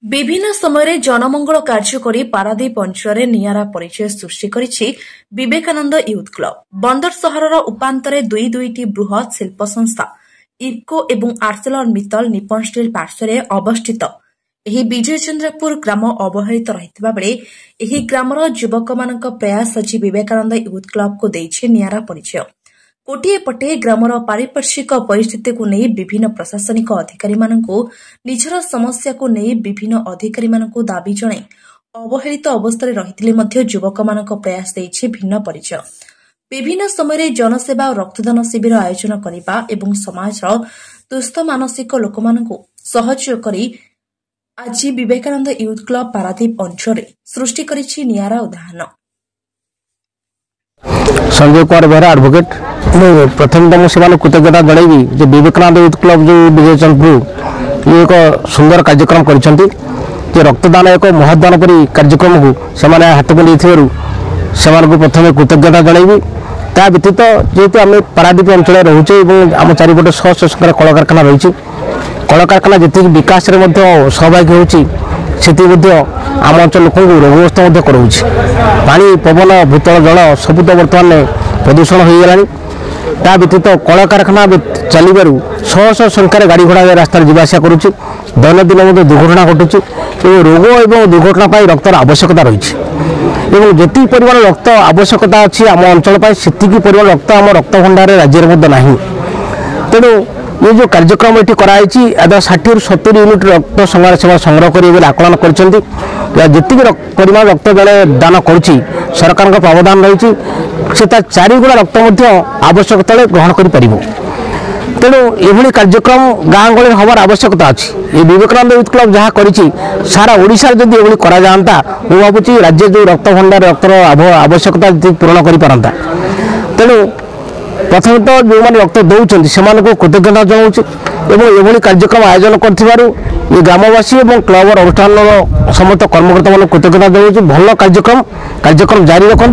विभिन्न समय जनमंगल कार्य करी पारादीप अंचल नियारा परिचय सृष्टि करिछि विवेकानंद यूथ क्लब। बंदर सहरर उपांतरे दुईटी बृहत शिल्प संस्था इफको एवं आर्सेलर मित्तल निप्पन स्टील पार्श्वरे अवस्थित ଏହି ବିଜୟଚନ୍ଦ୍ରପୁର ଗ୍ରାମ ଅବହେଳିତ ରହିଥିବା ବେଳେ ଏହି ଗ୍ରାମର ଯୁବକମାନଙ୍କ ପ୍ରୟାସ ଆଜି ବିବେକାନନ୍ଦ ୟୁଥ୍ କ୍ଲବକୁ ଦେଇଛି ନିଆରା ପରିଚୟ। ଗୋଟିଏ ପଟେ ଗ୍ରାମର ପାରିପାର୍ଶ୍ୱିକ ପରିସ୍ଥିତିକୁ ନେଇ ବିଭିନ୍ନ ପ୍ରଶାସନିକ ଅଧିକାରୀମାନଙ୍କୁ ନିଜର ସମସ୍ୟାକୁ ନେଇ ବିଭିନ୍ନ ଅଧିକାରୀମାନଙ୍କୁ ଦାବି ଜଣାଇ ଅବହେଳିତ ଅବସ୍ଥାରେ ରହିଥିଲେ ମଧ୍ୟ ଯୁବକମାନଙ୍କ ପ୍ରୟାସ ଦେଇଛି ଭିନ୍ନ ପରିଚୟ। ବିଭିନ୍ନ ସମୟରେ ଜନସେବା ଓ ରକ୍ତଦାନ ଶିବିର ଆୟୋଜନ କରିବା ଏବଂ ସମାଜର ଦୁସ୍ଥ ମାନସିକ ଲୋକମାନଙ୍କୁ ସହଯୋଗ କରି আজি বিবেকানন্দ यूथ क्लब पारादीप अंचल सृष्टि करिछि नियारा उदाहरण। संजय कुमार बेहरा एडवोकेट प्रथम तो कृतज्ञता जनइबी जो विवेकानंद यूथ क्लब जो विजयचंद्रपुर ये एक सुंदर कार्यक्रम करिसेंती जे रक्तदान एक महदान परी कार्यक्रम को सेमाने हाथ बंदी से प्रथम कृतज्ञता जनइबी। ता व्यतीत जेहेतु आम पारादीप अंचल रोचे आम चारिपटे शह संख्यार कलकारखाना रही कलकारखाना जी विकास सहभागी होती आम अंचल लोक रोगग्रस्त कराऊँच। पानी पवन भूतल जल सब तो बर्तमान प्रदूषण हो गला। ता व्यतीत कलकारखाना चलू शह शह संख्यार गाड़ी घोड़ा रास्तार जावासा करुच्ची दैनंदिन दुर्घटना घटुची रोग और दुर्घटना रक्तर आवश्यकता रही जी परिमाण रक्त आवश्यकता अच्छी आम अंचल से परिमाण रक्त आम रक्त भंडार राज्य में ना। तेणु ये जो कार्यक्रम ये कराई 60 ରୁ 70 यूनिट रक्त संग्रह कर आकलन कर परिमाण रक्त जड़े दान करुच्ची सरकार प्रावधान रही से 4 गुणा रक्त आवश्यकता ग्रहण कर। तेणु ये कार्यक्रम गाँ गहली हबार आवश्यकता अच्छी। ये विवेकानंद यूथ क्लब जहाँ कर सारा ओडिशा जदि ये करा जाता मुझे भावुँ राज्य जो रक्त भंडार रक्तर आवश्यकता पूरण कर पारंता। तेणु प्रथम तो जो मैंने रक्त दौरान से कृतज्ञता जनाऊँ ये कार्यक्रम आयोजन कर ग्रामवासी और क्लबर अनुष्ठान समस्त कर्मकर्ता मान कृतज्ञता जनाऊँ। भल कार्यक्रम जारी रखु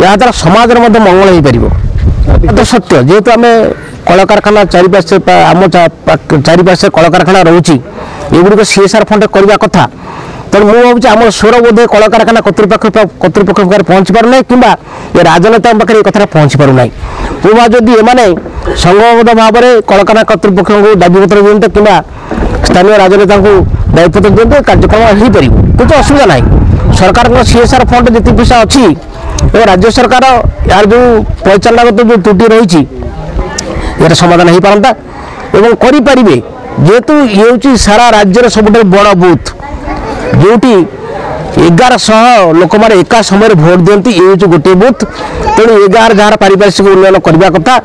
या द्वारा समाज मंगल हो पार। तो सत्य जेहेतु आम कलकारखाना चारिपार्श्व आम चारिपार्श्व कलकारखाना रोचे युग सीएसआर फंड करने कथा। तेणु मुझे भावुँ आम स्वर बोधे कलकारखाना कर्तृपक्ष पाखे पहुँची पारना कि राजनेता पाखे कथा पहुँची पारना। मुझे जदि एमाने संघबद्ध भाव में कलकारखाना कर्तृपक्ष को दाबीपत्र दिखते कि स्थानीय राजनेता को दायित्व दिखते कार्यक्रम हो पार किसी असुविधा ना। सरकार सीएसआर फंड जी पैसा अच्छी राज्य सरकार यार जो परिचालनागत जो त्रुटि रही यार समाधान हो पारता और करें जेहेतु ये सारा राज्य सब बड़ बूथ जोटी 1100 लोक मैंने एका समय भोट दिखती ये गोटे बुथ। तेणु 11 जहाँ पारिपार्श्विक उन्नयन करने कथा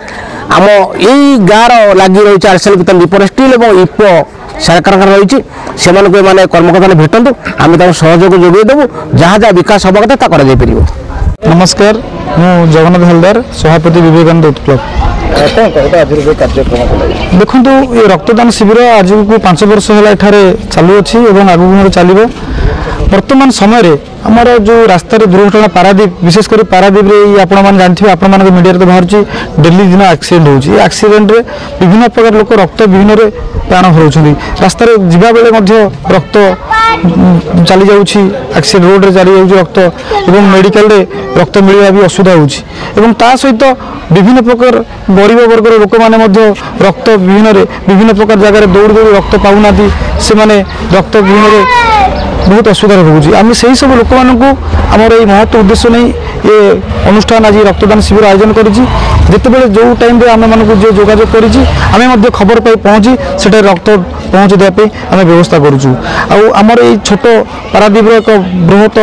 आम यही गाँव लगी रही आरसेल मित्तल निप्पन स्टील और इफको सरकार रही से मैंने कर्मकर्ता भेटू आम सहयोग जोगेदेबू जहाँ जहाँ विकास हवा कथा कर। नमस्कार मु जगन्नाथ हलदार सभापति विवेकानंद यूथ क्लब। देखु ये रक्तदान शिविर आज को 5 वर्ष है चालू अच्छी आगू चलो। वर्तमान समय आमर जो रास्ता दुर्घटना पारादीप विशेषकर पारादीप आपने जानते आप मीडिया तो बाहर डेली दिन एक्सीडेंट हो एक्सीडेंट रे विभिन्न प्रकार लोक रक्त विभिन्न प्राण हराउछन्ति। रास्ता जीवा बेले रक्त चली जाऊँगी एक्सीडेंट रोड रे चली जाऊँगी रक्त और मेडिकल रे रक्त मिलवा भी असुविधा होउछि। ता सहित विभिन्न प्रकार गरीब वर्गर लोक मैंने रक्त विभिन्न प्रकार जगह दौड़ दौड़ रक्त पाऊना से रक्त विभिन्न बहुत असुविधा भोगुची। आम से सब लोक आमर ये महत्व उद्देश्य नहीं ये अनुष्ठान आज रक्तदान शिविर आयोजन करते जो टाइम आम मानक जो जोगाजोग कर खबर पाई पहुँची से रक्त पहुँच देवाई आम व्यवस्था करुँ। आमर ये छोट पारादीप एक बृहत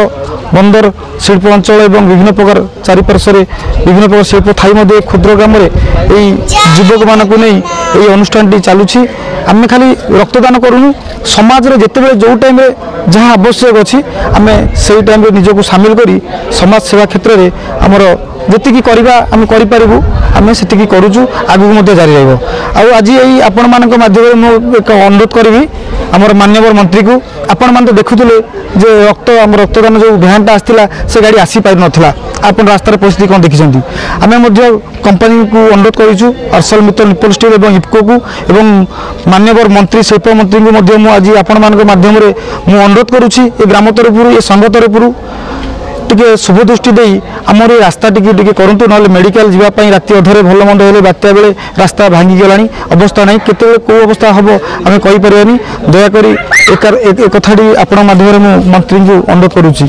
बंदर शिल्प अंचल और विभिन्न प्रकार चारिपार्श्व विभिन्न प्रकार शिल्प थी क्षुद्र ग्राम युवक मानक नहीं ये अनुष्ठान चलुची। आम खाली रक्तदान करूँ समाज रे जिते जो टाइम जहाँ आवश्यक अच्छी आम से टाइम निजक सामिल करी समाज सेवा क्षेत्र में आमर जी करवा आम करूँ आम से करुचु आगू जारी रही। आज यही आपण मान माध्यम एक अनुरोध करी आमर माननीय मंत्री को आपण मान तो देखुले जे रक्तदान जो भ्यानटा आसला से गाड़ी आसी पार नाला आपन रास्तार परिस्थिति कौन देखी आम कंपनी को अनुरोध करूँ अर्सल मित्र निप्पल स्टील और इफ्को को एवं माननीय मंत्री शिल्प मंत्री को आज आपण मान माध्यम अनुरोध करुँची ग्राम तरफ ये संघ तरफ टे शुभ दृष्टि दे आमर ये रास्ता टी करूँ ना मेडिकल जावाई राति अधरे भल मंद हेले बात्या बेले रास्ता भांगी गला अवस्था ना केत कौ अवस्था हम आम कहीपर दयाकोरी एक कथाटी आपण माध्यम मंत्री को अनुरोध करुँची।